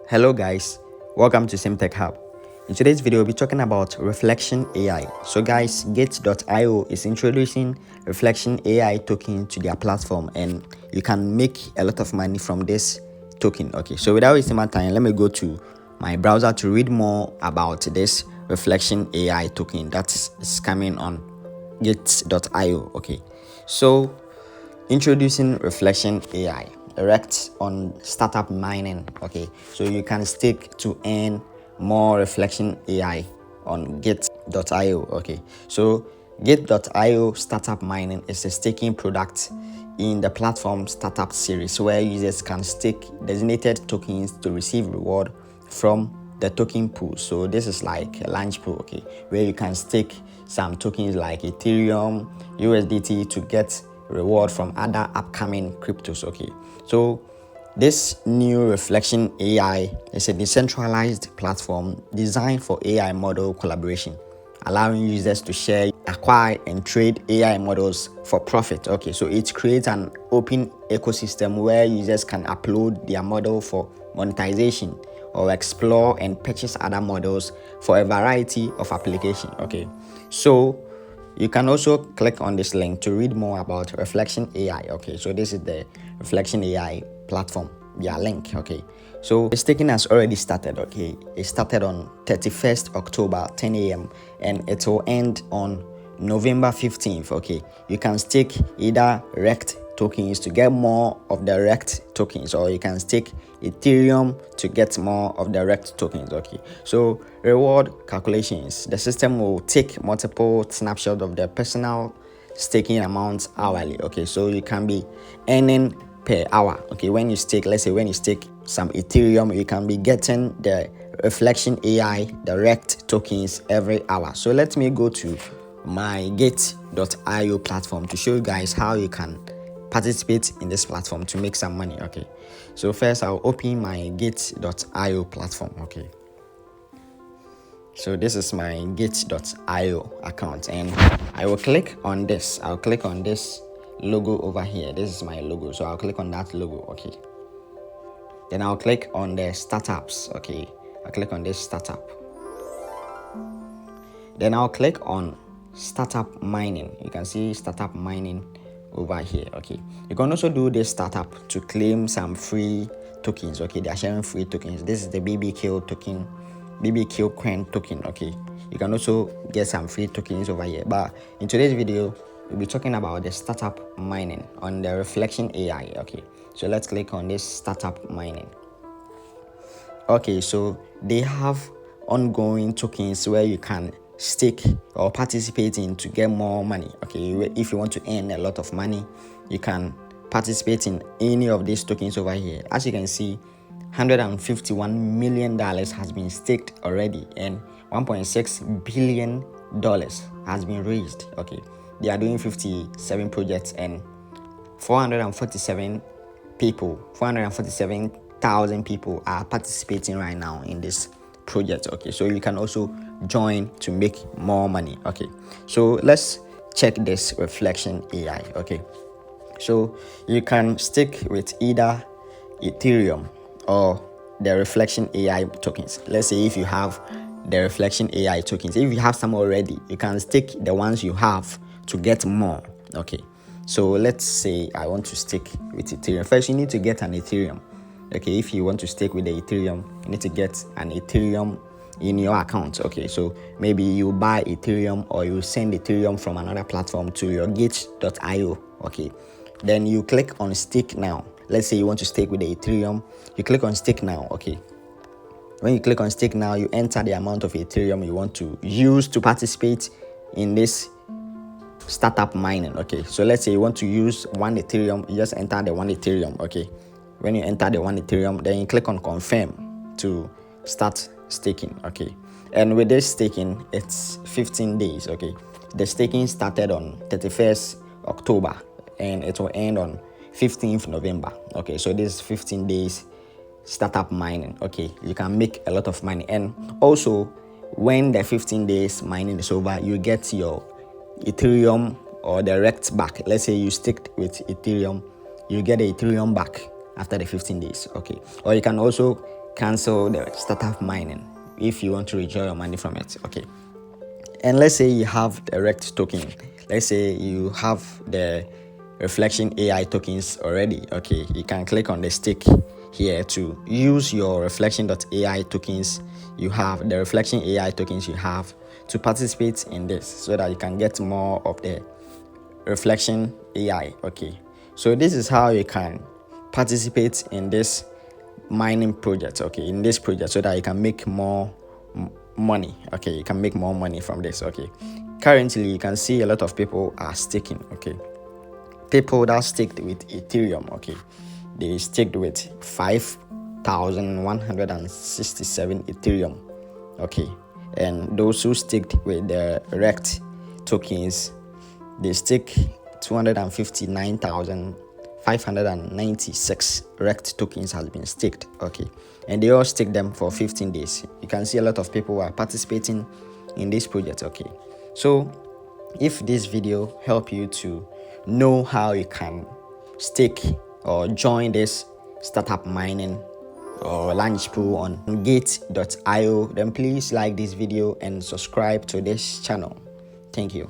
Hello guys, welcome to SimTech Hub. In today's video, we'll be talking about Reflection AI. So guys, Gate.io is introducing Reflection AI token to their platform and you can make a lot of money from this token. Okay, so without wasting my time, let me go to my browser to read more about this Reflection AI token that is coming on Gate.io. Okay, so introducing Reflection AI. RECT on startup mining. Okay, so you can stake to earn more Reflection AI on Gate.io. Okay, so Gate.io startup mining is a staking product in the platform startup series where users can stake designated tokens to receive reward from the token pool. So this is like a launch pool, okay, where you can stake some tokens like Ethereum, USDT to get reward from other upcoming cryptos. Okay, so this new Reflection AI is a decentralized platform designed for AI model collaboration, allowing users to share, acquire, and trade AI models for profit. Okay, so it creates an open ecosystem where users can upload their model for monetization or explore and purchase other models for a variety of applications. Okay, so you can also click on this link to read more about Reflection AI. Okay, so this is the Reflection AI platform, their link. Okay, so the staking has already started. Okay, it started on 31st October 10 a.m. and it will end on November 15th. Okay, you can stake either RECT tokens to get more of the RECT tokens, or you can stake Ethereum to get more of the RECT tokens. Okay, so reward calculations, the system will take multiple snapshots of the personal staking amounts hourly. Okay, so you can be earning per hour. Okay, when you stake, let's say when you stake some Ethereum, you can be getting the Reflection AI, the RECT tokens every hour. So let me go to my Gate.io platform to show you guys how you can participate in this platform to make some money. Okay, so first I'll open my Gate.io platform. Okay, so this is my Gate.io account and I will click on this. I'll click on this logo over here. This is my logo, so I'll click on that logo. Okay, then I'll click on the startups. Okay, I'll click on this startup, then I'll click on startup mining. You can see startup mining over here. Okay, you can also do this startup to claim some free tokens. Okay, they are sharing free tokens. This is the BBQ token, BBQ coin token. Okay, you can also get some free tokens over here, but in today's video we'll be talking about the startup mining on the Reflection AI. Okay, so let's click on this startup mining. Okay, so they have ongoing tokens where you can stake or participate in to get more money. Okay, if you want to earn a lot of money, you can participate in any of these tokens over here. As you can see, $151 million has been staked already and $1.6 billion has been raised. Okay, they are doing 57 projects and 447,000 people are participating right now in this project. Okay, so you can also join to make more money. Okay, so let's check this Reflection AI. Okay, so you can stick with either Ethereum or the Reflection AI tokens. Let's say if you have the Reflection AI tokens, if you have some already, you can stick the ones you have to get more. Okay, so let's say I want to stick with Ethereum. First, you need to get an Ethereum. Okay, if you want to stake with the Ethereum, you need to get an Ethereum in your account. Okay, so maybe you buy Ethereum or you send Ethereum from another platform to your Gate.io. Okay, then you click on stake now. Let's say you want to stake with the Ethereum, you click on stake now. Okay, when you click on stake now, you enter the amount of Ethereum you want to use to participate in this startup mining. Okay, so let's say you want to use 1 Ethereum, you just enter the 1 Ethereum. Okay, when you enter the 1 Ethereum, then you click on confirm to start staking. Okay, and with this staking, it's 15 days. Okay, the staking started on 31st October and it will end on 15th November. Okay, so this is 15 days startup mining. Okay, you can make a lot of money, and also when the 15 days mining is over, you get your Ethereum or the RECT back. Let's say you stick with Ethereum, you get the Ethereum back after the 15 days. Okay, or you can also cancel the startup mining if you want to withdraw your money from it. Okay, and let's say you have the RECT token. Let's say you have the Reflection AI tokens already. Okay, you can click on the stick here to use your Reflection.ai tokens. You have the Reflection AI tokens you have to participate in this so that you can get more of the Reflection AI. Okay, so this is how you can participate in this mining project. Okay, in this project, so that you can make more money. Okay, you can make more money from this. Okay, currently you can see a lot of people are staking. Okay, people that staked with Ethereum. Okay, they staked with 5,167 Ethereum. Okay, and those who staked with the RECT tokens, they stake 259,596 RECT tokens has been staked. Okay, and they all stake them for 15 days. You can see a lot of people are participating in this project. Okay, so if this video helped you to know how you can stake or join this startup mining or launch pool on gate.io, then please like this video and subscribe to this channel. Thank you.